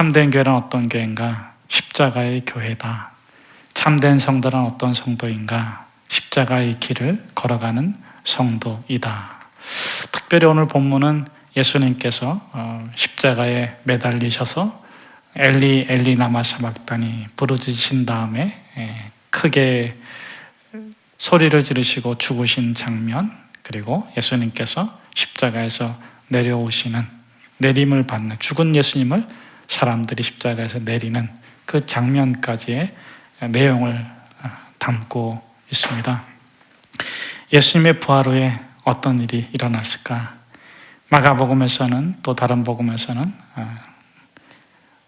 참된 교회는 어떤 교회인가? 십자가의 교회다. 참된 성도는 어떤 성도인가? 십자가의 길을 걸어가는 성도이다. 특별히 오늘 본문은 예수님께서 십자가에 매달리셔서 엘리 엘리 라마 사박다니 부르짖으신 다음에 크게 소리를 지르시고 죽으신 장면, 그리고 예수님께서 십자가에서 내려오시는, 내림을 받는, 죽은 예수님을 사람들이 십자가에서 내리는 그 장면까지의 내용을 담고 있습니다. 예수님의 부활 후에 어떤 일이 일어났을까? 마가복음에서는, 또 다른 복음에서는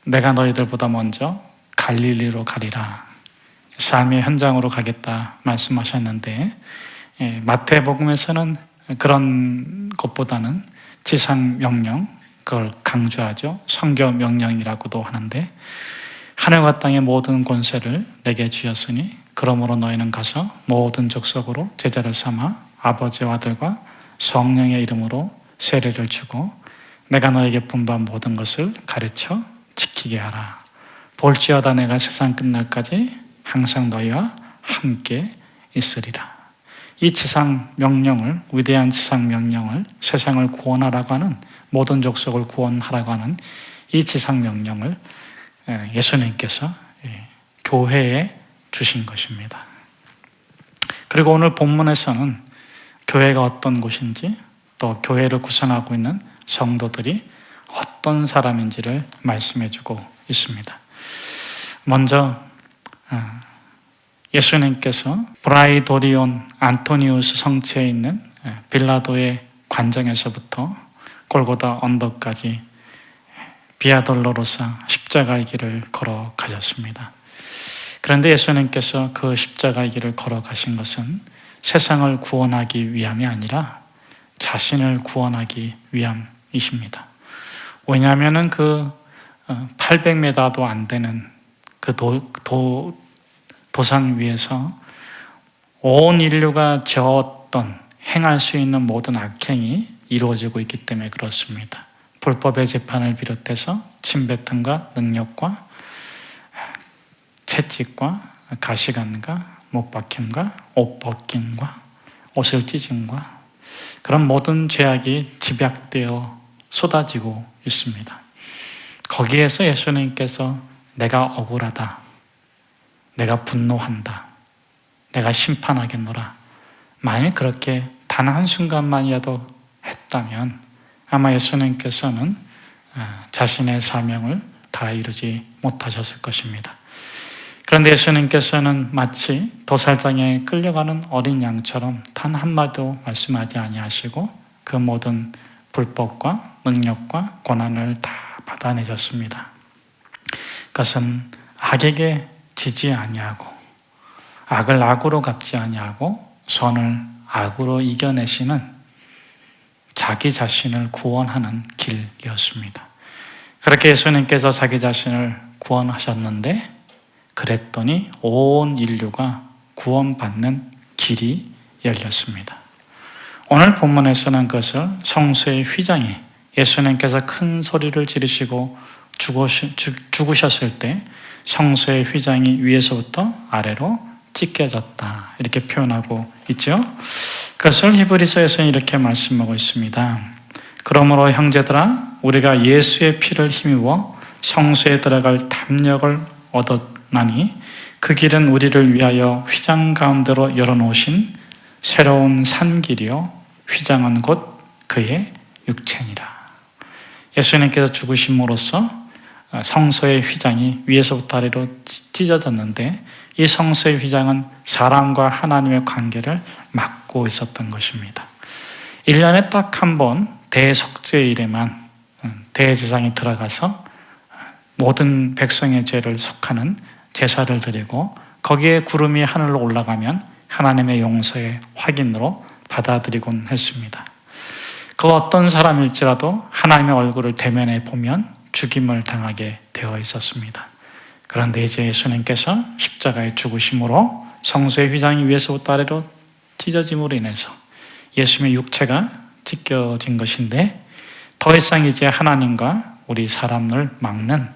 내가 너희들보다 먼저 갈릴리로 가리라, 삶의 현장으로 가겠다 말씀하셨는데, 마태복음에서는 그런 것보다는 지상 명령, 그걸 강조하죠. 성교 명령이라고도 하는데, 하늘과 땅의 모든 권세를 내게 주셨으니 그러므로 너희는 가서 모든 족속으로 제자를 삼아 아버지와 아들과 성령의 이름으로 세례를 주고 내가 너에게 분부한 모든 것을 가르쳐 지키게 하라. 볼지어다 내가 세상 끝날까지 항상 너희와 함께 있으리라. 이 지상 명령을, 위대한 지상 명령을, 세상을 구원하라고 하는, 모든 족속을 구원하라고 하는 이 지상 명령을 예수님께서 교회에 주신 것입니다. 그리고 오늘 본문에서는 교회가 어떤 곳인지, 또 교회를 구성하고 있는 성도들이 어떤 사람인지를 말씀해주고 있습니다. 먼저 예수님께서 브라이도리온 안토니우스 성체에 있는 빌라도의 관정에서부터 골고다 언덕까지 비아 돌로로사 십자가의 길을 걸어가셨습니다. 그런데 예수님께서 그 십자가의 길을 걸어가신 것은 세상을 구원하기 위함이 아니라 자신을 구원하기 위함이십니다. 왜냐하면 그 800m도 안 되는 그 도상 위에서 온 인류가 저었던, 행할 수 있는 모든 악행이 이루어지고 있기 때문에 그렇습니다. 불법의 재판을 비롯해서 침뱉음과 능력과 채찍과 가시관과 못박힘과 옷벗김과 옷을 찢음과 그런 모든 죄악이 집약되어 쏟아지고 있습니다. 거기에서 예수님께서 내가 억울하다, 내가 분노한다, 내가 심판하겠노라, 만일 그렇게 단 한순간만이라도 했다면 아마 예수님께서는 자신의 사명을 다 이루지 못하셨을 것입니다. 그런데 예수님께서는 마치 도살장에 끌려가는 어린 양처럼 단 한마디도 말씀하지 아니하시고 그 모든 불법과 능력과 고난을 다 받아내셨습니다. 그것은 악에게 지지 아니하고 악을 악으로 갚지 아니하고 선을 악으로 이겨내시는 자기 자신을 구원하는 길이었습니다. 그렇게 예수님께서 자기 자신을 구원하셨는데, 그랬더니 온 인류가 구원받는 길이 열렸습니다. 오늘 본문에서는 그것을 성소의 휘장이, 예수님께서 큰 소리를 지르시고 죽으셨을 때 성소의 휘장이 위에서부터 아래로 찢겨졌다, 이렇게 표현하고 있죠. 그것을 히브리서에서는 이렇게 말씀하고 있습니다. 그러므로 형제들아, 우리가 예수의 피를 힘입어 성소에 들어갈 담력을 얻었나니 그 길은 우리를 위하여 휘장 가운데로 열어놓으신 새로운 산길이요 휘장은 곧 그의 육체니라. 예수님께서 죽으심으로써 성소의 휘장이 위에서부터 아래로 찢어졌는데, 이 성소의 휘장은 사람과 하나님의 관계를 막고 있었던 것입니다. 1년에 딱 한 번 대속죄일에만 대제사장이 들어가서 모든 백성의 죄를 속하는 제사를 드리고, 거기에 구름이 하늘로 올라가면 하나님의 용서의 확인으로 받아들이곤 했습니다. 그 어떤 사람일지라도 하나님의 얼굴을 대면해 보면 죽임을 당하게 되어 있었습니다. 그런데 이제 예수님께서 십자가에 죽으심으로 성소의 휘장이 위에서부터 아래로 찢어짐으로 인해서 예수님의 육체가 찢겨진 것인데, 더 이상 이제 하나님과 우리 사람을 막는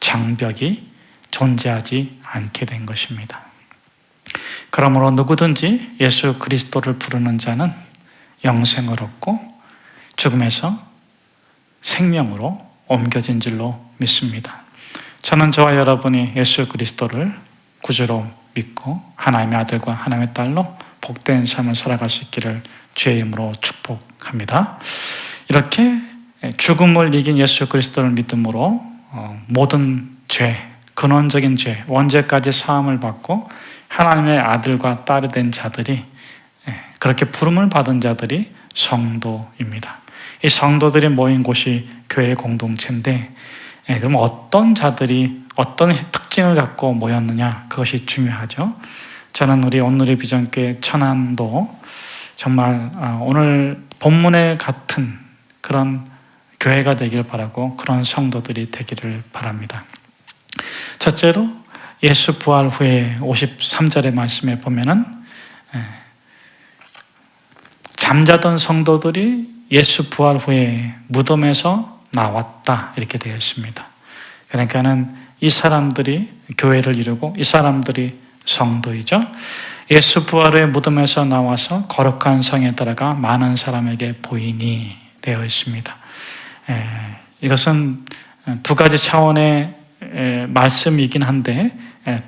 장벽이 존재하지 않게 된 것입니다. 그러므로 누구든지 예수 그리스도를 부르는 자는 영생을 얻고 죽음에서 생명으로 옮겨진 줄로 믿습니다. 저는 저와 여러분이 예수 그리스도를 구주로 믿고 하나님의 아들과 하나님의 딸로 복된 삶을 살아갈 수 있기를 주의 이름으로 축복합니다. 이렇게 죽음을 이긴 예수 그리스도를 믿음으로 모든 죄, 근원적인 죄, 원죄까지 사함을 받고 하나님의 아들과 딸이 된 자들이, 그렇게 부름을 받은 자들이 성도입니다. 이 성도들이 모인 곳이 교회 공동체인데, 그럼 어떤 자들이 어떤 특징을 갖고 모였느냐, 그것이 중요하죠. 저는 우리 온누리 비전교회 천안도 정말 오늘 본문에 같은 그런 교회가 되기를 바라고 그런 성도들이 되기를 바랍니다. 첫째로 예수 부활 후에 53절의 말씀에 보면은 잠자던 성도들이 예수 부활 후에 무덤에서 나왔다 이렇게 되어 있습니다. 그러니까는 이 사람들이 교회를 이루고 이 사람들이 성도이죠. 예수 부활 후에 무덤에서 나와서 거룩한 성에 들어가 많은 사람에게 보이니 되어 있습니다. 이것은 두 가지 차원의 말씀이긴 한데,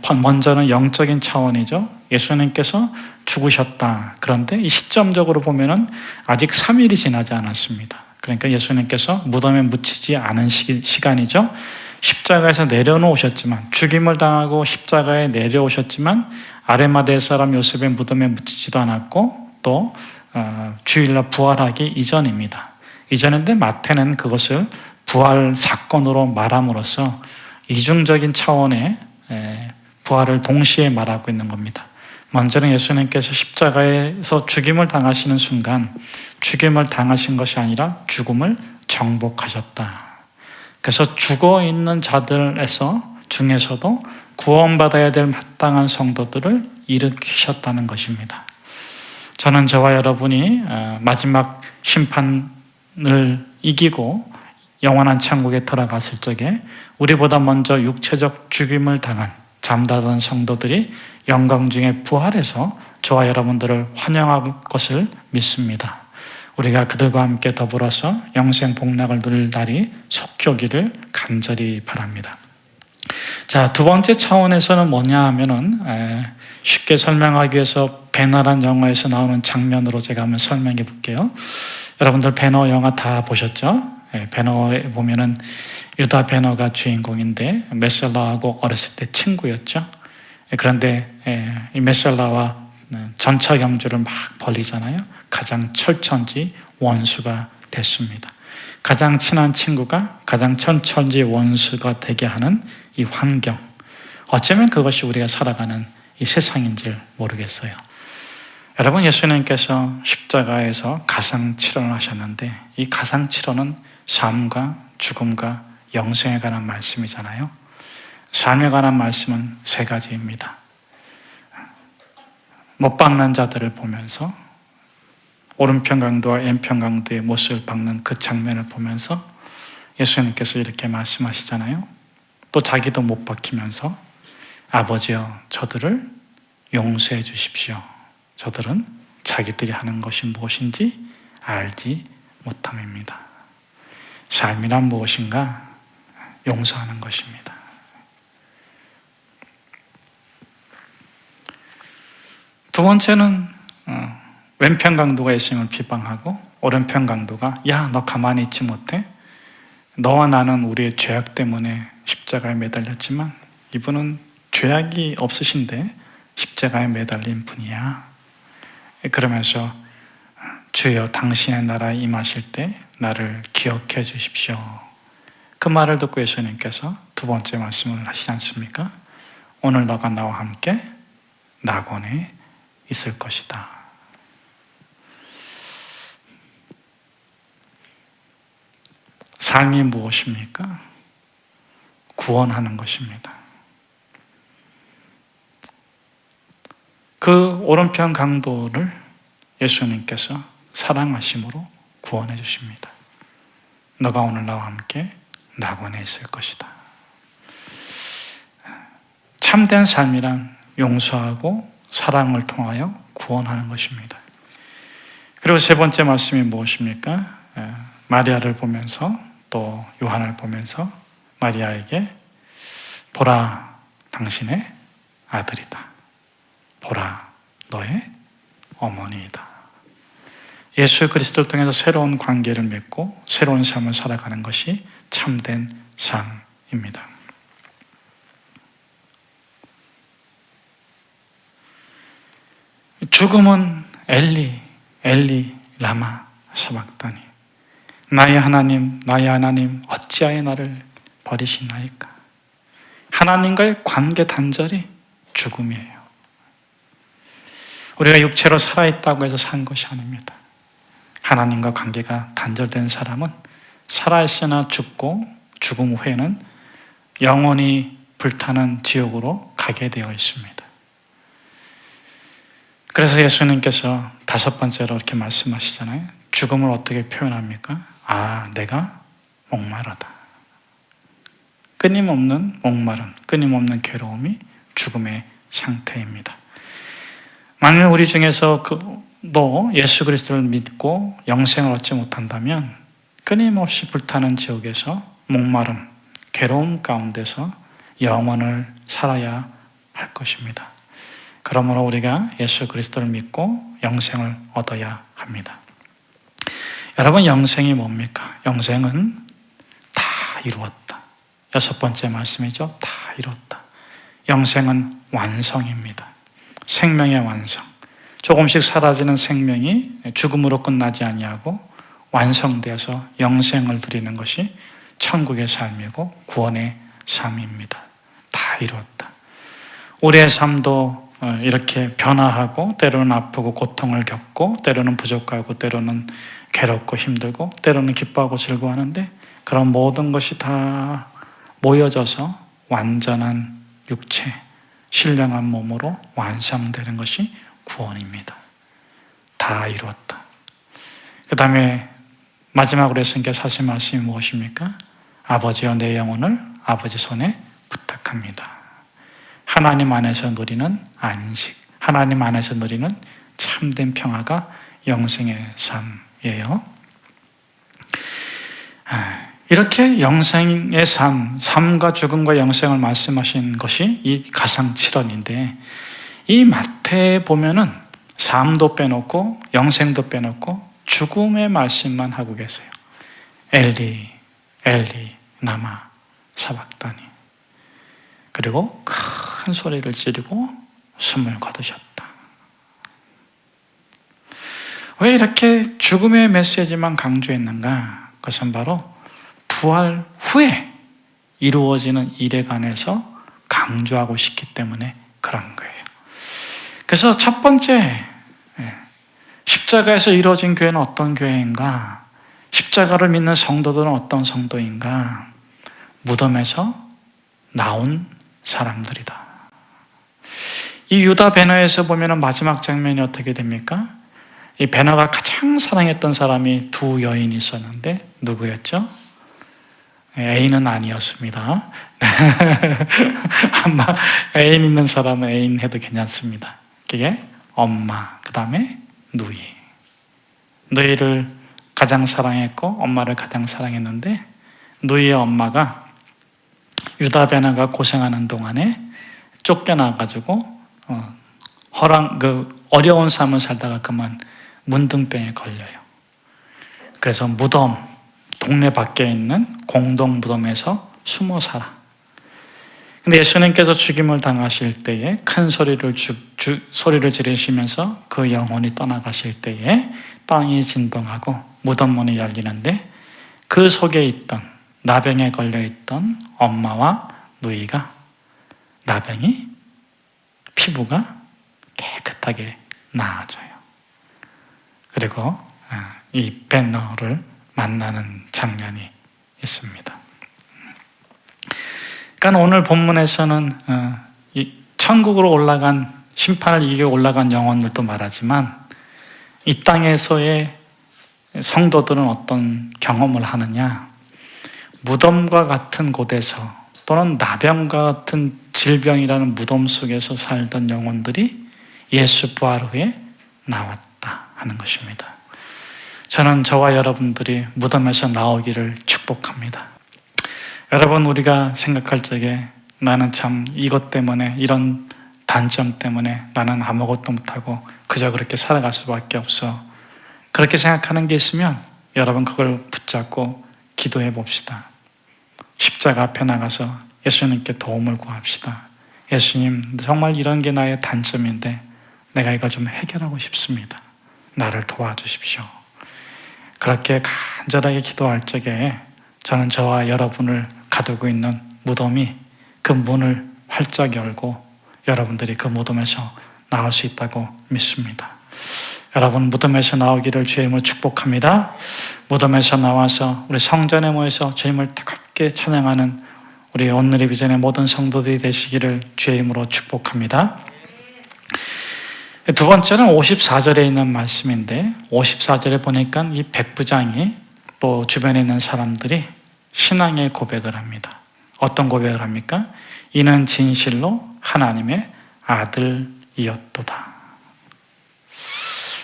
먼저는 영적인 차원이죠. 예수님께서 죽으셨다. 그런데 이 시점적으로 보면은 아직 3일이 지나지 않았습니다. 그러니까 예수님께서 무덤에 묻히지 않은 시간이죠. 십자가에서 내려놓으셨지만, 죽임을 당하고 십자가에 내려오셨지만 아레마대 사람 요셉의 무덤에 묻히지도 않았고, 또 주일날 부활하기 이전입니다. 이전인데 마태는 그것을 부활 사건으로 말함으로써 이중적인 차원의 부활을 동시에 말하고 있는 겁니다. 먼저는 예수님께서 십자가에서 죽임을 당하시는 순간 죽임을 당하신 것이 아니라 죽음을 정복하셨다. 그래서 죽어있는 자들에서 중에서도 구원받아야 될 마땅한 성도들을 일으키셨다는 것입니다. 저는 저와 여러분이 마지막 심판을 이기고 영원한 천국에 들어갔을 적에 우리보다 먼저 육체적 죽임을 당한 잠자던 성도들이 영광 중에 부활해서 저와 여러분들을 환영할 것을 믿습니다. 우리가 그들과 함께 더불어서 영생 복락을 누릴 날이 속히 오기를 간절히 바랍니다. 자, 두 번째 차원에서는 뭐냐 하면은 쉽게 설명하기 위해서 배너란 영화에서 나오는 장면으로 제가 한번 설명해 볼게요. 여러분들 배너 영화 다 보셨죠? 배너에 보면은 유다 배너가 주인공인데 메셀라하고 어렸을 때 친구였죠. 그런데 이 메셀라와 전차 경주를 막 벌이잖아요. 가장 철천지 원수가 됐습니다. 가장 친한 친구가 가장 철천지 원수가 되게 하는 이 환경, 어쩌면 그것이 우리가 살아가는 이 세상인지 모르겠어요. 여러분, 예수님께서 십자가에서 가상치료를 하셨는데 이 가상치료는 삶과 죽음과 영생에 관한 말씀이잖아요. 삶에 관한 말씀은 세 가지입니다. 못 박는 자들을 보면서 오른편 강도와 왼편 강도의 못을 박는 그 장면을 보면서 예수님께서 이렇게 말씀하시잖아요. 또 자기도 못 박히면서 아버지여 저들을 용서해 주십시오. 저들은 자기들이 하는 것이 무엇인지 알지 못함입니다. 삶이란 무엇인가? 용서하는 것입니다. 두 번째는 왼편 강도가 예수님을 비방하고 오른편 강도가 야, 너 가만히 있지 못해? 너와 나는 우리의 죄악 때문에 십자가에 매달렸지만 이분은 죄악이 없으신데 십자가에 매달린 분이야. 그러면서 주여 당신의 나라에 임하실 때 나를 기억해 주십시오. 그 말을 듣고 예수님께서 두 번째 말씀을 하시지 않습니까? 오늘 너가 나와 함께 낙원에 있을 것이다. 삶이 무엇입니까? 구원하는 것입니다. 그 오른편 강도를 예수님께서 사랑하심으로 구원해 주십니다. 너가 오늘 나와 함께 낙원에 있을 것이다. 참된 삶이란 용서하고 사랑을 통하여 구원하는 것입니다. 그리고 세 번째 말씀이 무엇입니까? 마리아를 보면서 또 요한을 보면서 마리아에게 보라, 당신의 아들이다. 보라, 너의 어머니이다. 예수 그리스도를 통해서 새로운 관계를 맺고 새로운 삶을 살아가는 것이 참된 삶입니다. 죽음은 엘리, 엘리, 라마, 사박다니. 나의 하나님, 어찌하여 나를 버리시나이까. 하나님과의 관계 단절이 죽음이에요. 우리가 육체로 살아있다고 해서 산 것이 아닙니다. 하나님과 관계가 단절된 사람은 살아있으나 죽고 죽음 후에는 영원히 불타는 지옥으로 가게 되어 있습니다. 그래서 예수님께서 다섯 번째로 이렇게 말씀하시잖아요. 죽음을 어떻게 표현합니까? 내가 목마르다. 끊임없는 목마름, 끊임없는 괴로움이 죽음의 상태입니다. 만일 우리 중에서 너 예수 그리스도를 믿고 영생을 얻지 못한다면 끊임없이 불타는 지옥에서 목마름, 괴로움 가운데서 영원을 살아야 할 것입니다. 그러므로 우리가 예수 그리스도를 믿고 영생을 얻어야 합니다. 여러분, 영생이 뭡니까? 영생은 다 이루었다. 여섯 번째 말씀이죠. 다 이뤘다. 영생은 완성입니다. 생명의 완성. 조금씩 사라지는 생명이 죽음으로 끝나지 아니하고 완성되어서 영생을 누리는 것이 천국의 삶이고 구원의 삶입니다. 다 이뤘다. 우리의 삶도 이렇게 변화하고 때로는 아프고 고통을 겪고 때로는 부족하고 때로는 괴롭고 힘들고 때로는 기뻐하고 즐거워하는데 그런 모든 것이 다 모여져서 완전한 육체, 신령한 몸으로 완성되는 것이 구원입니다. 다 이루었다. 그 다음에 마지막으로 예수님께서 하신 말씀이 무엇입니까? 아버지여 내 영혼을 아버지 손에 부탁합니다. 하나님 안에서 누리는 안식, 하나님 안에서 누리는 참된 평화가 영생의 삶이에요. 이렇게 영생의 삶과 죽음과 영생을 말씀하신 것이 이 가상칠언인데 이 마태에 보면은 삶도 빼놓고 영생도 빼놓고 죽음의 말씀만 하고 계세요. 엘리, 엘리, 나마, 사박다니. 그리고 큰 소리를 지르고 숨을 거두셨다. 왜 이렇게 죽음의 메시지만 강조했는가? 그것은 바로 부활 후에 이루어지는 일에 관해서 강조하고 싶기 때문에 그런 거예요. 그래서 첫 번째, 십자가에서 이루어진 교회는 어떤 교회인가? 십자가를 믿는 성도들은 어떤 성도인가? 무덤에서 나온 사람들이다. 이 유다 베너에서 보면 마지막 장면이 어떻게 됩니까? 이 베너가 가장 사랑했던 사람이 두 여인이 있었는데 누구였죠? 애인은 아니었습니다. 아마 애인 있는 사람은 애인 해도 괜찮습니다. 그게 엄마, 그 다음에 누이. 누이를 가장 사랑했고 엄마를 가장 사랑했는데 누이의 엄마가 유다 베너가 고생하는 동안에 쫓겨나가지고 어려운 삶을 살다가 그만 문둥병에 걸려요. 그래서 무덤, 동네 밖에 있는 공동 무덤에서 숨어 살아. 근데 예수님께서 죽임을 당하실 때에 큰 소리를 지르시면서 그 영혼이 떠나가실 때에 땅이 진동하고 무덤 문이 열리는데 그 속에 있던 나병에 걸려있던 엄마와 누이가 나병이 피부가 깨끗하게 나아져요. 그리고 이 베너를 만나는 장면이 있습니다. 그러니까 오늘 본문에서는 천국으로 올라간 심판을 이기고 올라간 영혼들도 말하지만 이 땅에서의 성도들은 어떤 경험을 하느냐? 무덤과 같은 곳에서 또는 나병과 같은 질병이라는 무덤 속에서 살던 영혼들이 예수 부활 후에 나왔다 하는 것입니다. 저는 저와 여러분들이 무덤에서 나오기를 축복합니다. 여러분, 우리가 생각할 적에 나는 참 이것 때문에, 이런 단점 때문에 나는 아무것도 못하고 그저 그렇게 살아갈 수밖에 없어, 그렇게 생각하는 게 있으면 여러분 그걸 붙잡고 기도해 봅시다. 십자가 앞에 나가서 예수님께 도움을 구합시다. 예수님, 정말 이런 게 나의 단점인데 내가 이걸 좀 해결하고 싶습니다. 나를 도와주십시오. 그렇게 간절하게 기도할 적에 저는 저와 여러분을 가두고 있는 무덤이 그 문을 활짝 열고 여러분들이 그 무덤에서 나올 수 있다고 믿습니다. 여러분, 무덤에서 나오기를 주님을 축복합니다. 무덤에서 나와서 우리 성전에 모여서 주님을 뜨겁게 찬양하는 우리 오늘의 비전의 모든 성도들이 되시기를 주의 이름으로 축복합니다. 두 번째는 54절에 있는 말씀인데, 54절에 보니까 이 백부장이 또 주변에 있는 사람들이 신앙의 고백을 합니다. 어떤 고백을 합니까? 이는 진실로 하나님의 아들이었도다.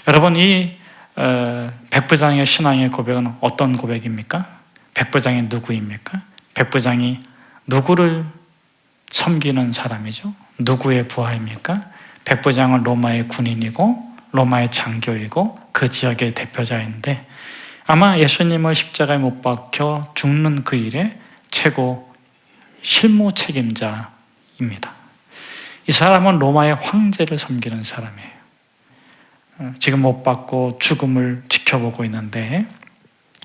여러분, 이 백부장의 신앙의 고백은 어떤 고백입니까? 백부장이 누구입니까? 백부장이 누구를 섬기는 사람이죠? 누구의 부하입니까? 백부장은 로마의 군인이고 로마의 장교이고 그 지역의 대표자인데, 아마 예수님을 십자가에 못 박혀 죽는 그 일의 최고 실무 책임자입니다. 이 사람은 로마의 황제를 섬기는 사람이에요. 지금 못 박고 죽음을 지켜보고 있는데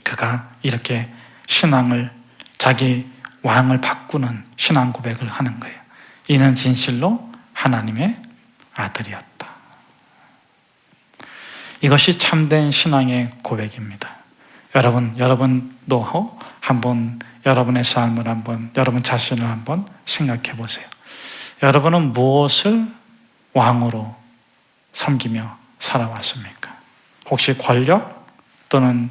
그가 이렇게 신앙을, 자기 왕을 바꾸는 신앙 고백을 하는 거예요. 이는 진실로 하나님의 아들이었다. 이것이 참된 신앙의 고백입니다. 여러분도 한번 여러분의 삶을 한번, 여러분 자신을 한번 생각해 보세요. 여러분은 무엇을 왕으로 섬기며 살아왔습니까? 혹시 권력 또는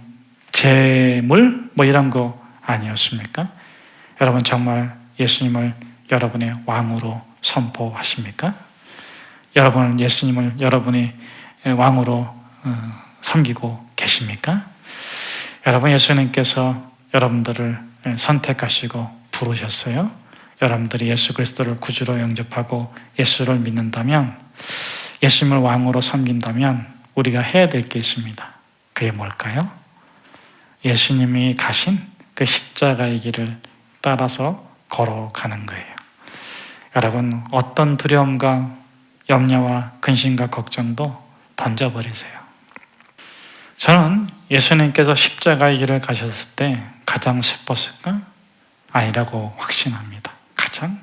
재물 이런 거 아니었습니까? 여러분 정말 예수님을 여러분의 왕으로 선포하십니까? 여러분은 예수님을 여러분이 왕으로 섬기고 계십니까? 여러분, 예수님께서 여러분들을 선택하시고 부르셨어요. 여러분들이 예수 그리스도를 구주로 영접하고 예수를 믿는다면, 예수님을 왕으로 섬긴다면 우리가 해야 될 게 있습니다. 그게 뭘까요? 예수님이 가신 그 십자가의 길을 따라서 걸어가는 거예요. 여러분, 어떤 두려움과 염려와 근심과 걱정도 던져버리세요. 저는 예수님께서 십자가의 길을 가셨을 때 가장 슬펐을까? 아니라고 확신합니다. 가장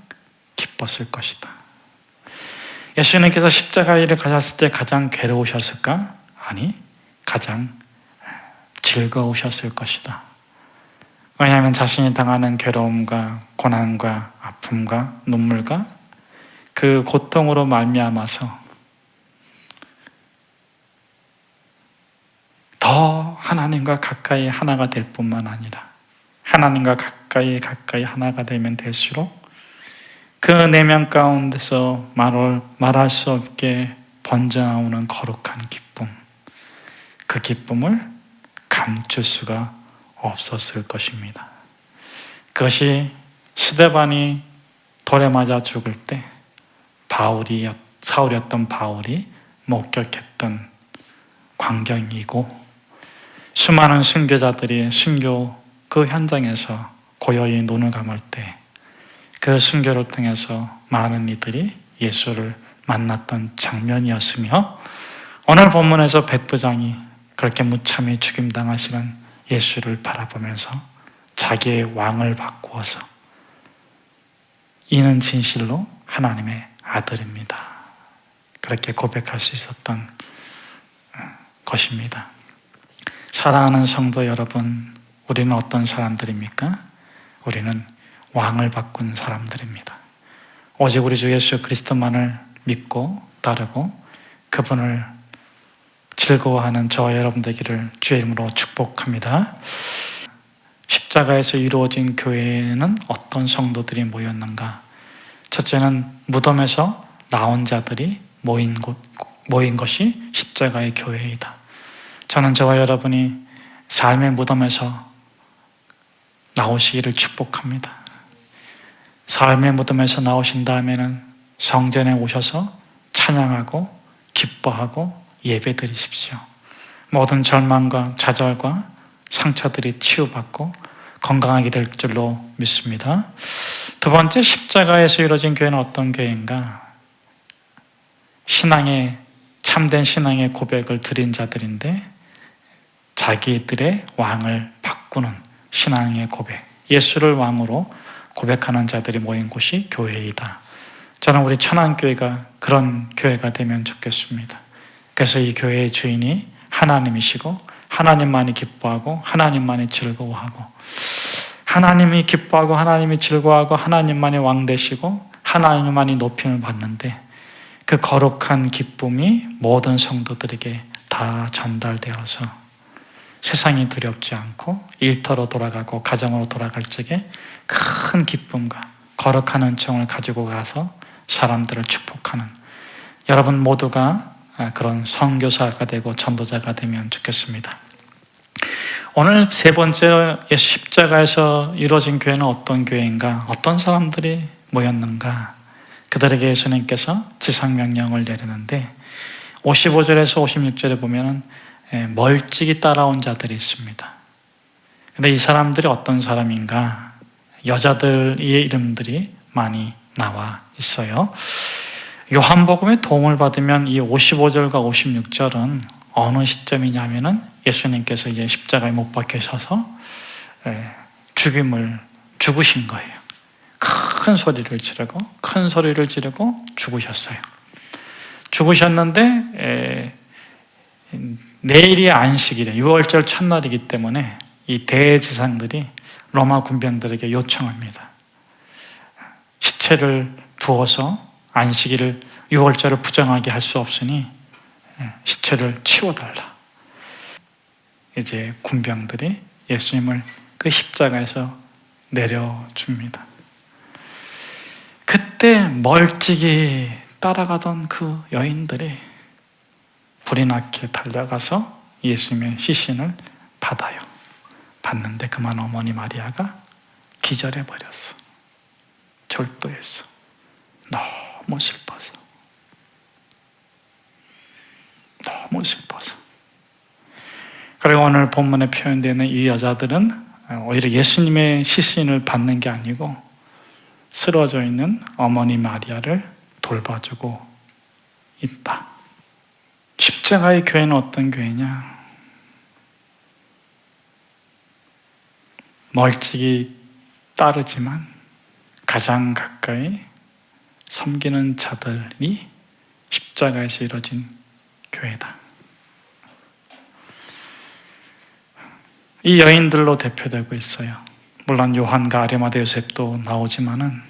기뻤을 것이다. 예수님께서 십자가의 길을 가셨을 때 가장 괴로우셨을까? 아니, 가장 즐거우셨을 것이다. 왜냐하면 자신이 당하는 괴로움과 고난과 아픔과 눈물과 그 고통으로 말미암아서 더 하나님과 가까이 하나가 될 뿐만 아니라 하나님과 가까이 하나가 되면 될수록 그 내면 가운데서 말할 수 없게 번져나오는 거룩한 기쁨, 그 기쁨을 감출 수가 없었을 것입니다. 그것이 스데반이 돌에 맞아 죽을 때 사울이었던 바울이 목격했던 광경이고, 수많은 순교자들이 순교 그 현장에서 고요히 눈을 감을 때 그 순교를 통해서 많은 이들이 예수를 만났던 장면이었으며, 오늘 본문에서 백부장이 그렇게 무참히 죽임당하시는 예수를 바라보면서 자기의 왕을 바꾸어서 이는 진실로 하나님의 아들입니다, 그렇게 고백할 수 있었던 것입니다. 사랑하는 성도 여러분, 우리는 어떤 사람들입니까? 우리는 왕을 바꾼 사람들입니다. 오직 우리 주 예수 그리스도만을 믿고 따르고 그분을 즐거워하는 저와 여러분 되기를 주의 이름으로 축복합니다. 십자가에서 이루어진 교회에는 어떤 성도들이 모였는가? 첫째는 무덤에서 나온 자들이 모인 것이 십자가의 교회이다. 저는 저와 여러분이 삶의 무덤에서 나오시기를 축복합니다. 삶의 무덤에서 나오신 다음에는 성전에 오셔서 찬양하고 기뻐하고 예배드리십시오. 모든 절망과 좌절과 상처들이 치유받고 건강하게 될 줄로 믿습니다. 두 번째, 십자가에서 이루어진 교회는 어떤 교회인가? 참된 신앙의 고백을 드린 자들인데 자기들의 왕을 바꾸는 신앙의 고백, 예수를 왕으로 고백하는 자들이 모인 곳이 교회이다. 저는 우리 천안교회가 그런 교회가 되면 좋겠습니다. 그래서 이 교회의 주인이 하나님이시고 하나님만이 기뻐하고 하나님만이 즐거워하고, 하나님이 기뻐하고 하나님이 즐거워하고 하나님만이 왕 되시고 하나님만이 높임을 받는데, 그 거룩한 기쁨이 모든 성도들에게 다 전달되어서 세상이 두렵지 않고 일터로 돌아가고 가정으로 돌아갈 적에 큰 기쁨과 거룩한 은총을 가지고 가서 사람들을 축복하는 여러분 모두가 그런 선교사가 되고 전도자가 되면 좋겠습니다. 오늘 세 번째, 십자가에서 이루어진 교회는 어떤 교회인가? 어떤 사람들이 모였는가? 그들에게 예수님께서 지상명령을 내리는데 55절에서 56절에 보면 멀찍이 따라온 자들이 있습니다. 근데 이 사람들이 어떤 사람인가? 여자들의 이름들이 많이 나와 있어요. 요한복음에 도움을 받으면 이 55절과 56절은 어느 시점이냐면은 예수님께서 이제 십자가에 못 박히셔서 죽으신 거예요. 큰 소리를 지르고 죽으셨어요. 죽으셨는데 내일이 안식일에 6월절 첫날이기 때문에 이 대제사장들이 로마 군병들에게 요청합니다. 시체를 두어서 안식일을 6월절을 부정하게 할 수 없으니 시체를 치워달라. 이제 군병들이 예수님을 그 십자가에서 내려줍니다. 그때 멀찍이 따라가던 그 여인들이 불이 나게 달려가서 예수님의 시신을 받아요. 받는데 그만 어머니 마리아가 기절해버렸어. 절도했어. 너무 슬퍼서. 그리고 오늘 본문에 표현되는 이 여자들은 오히려 예수님의 시신을 받는 게 아니고 쓰러져 있는 어머니 마리아를 돌봐주고 있다. 십자가의 교회는 어떤 교회냐? 멀찍이 따르지만 가장 가까이 섬기는 자들이 십자가에서 이루어진 교회다. 이 여인들로 대표되고 있어요. 물론 요한과 아리마대 요셉도 나오지만은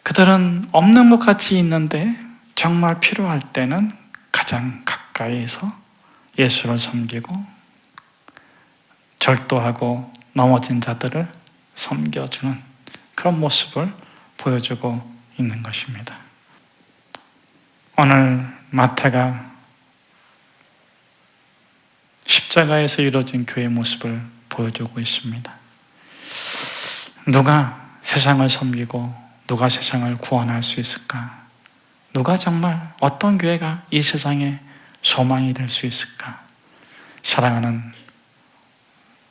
그들은 없는 것 같이 있는데 정말 필요할 때는 가장 가까이에서 예수를 섬기고 절도하고 넘어진 자들을 섬겨주는 그런 모습을 보여주고 있는 것입니다. 오늘 마태가 십자가에서 이루어진 교회의 모습을 보여주고 있습니다. 누가 세상을 섬기고 누가 세상을 구원할 수 있을까? 누가 정말 어떤 교회가 이 세상에 소망이 될 수 있을까? 사랑하는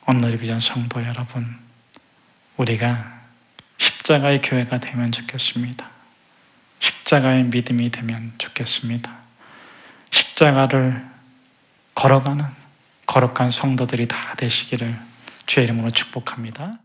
온누리 비전 성도 여러분, 우리가 십자가의 교회가 되면 좋겠습니다. 십자가의 믿음이 되면 좋겠습니다. 십자가를 걸어가는 거룩한 성도들이 다 되시기를 주의 이름으로 축복합니다.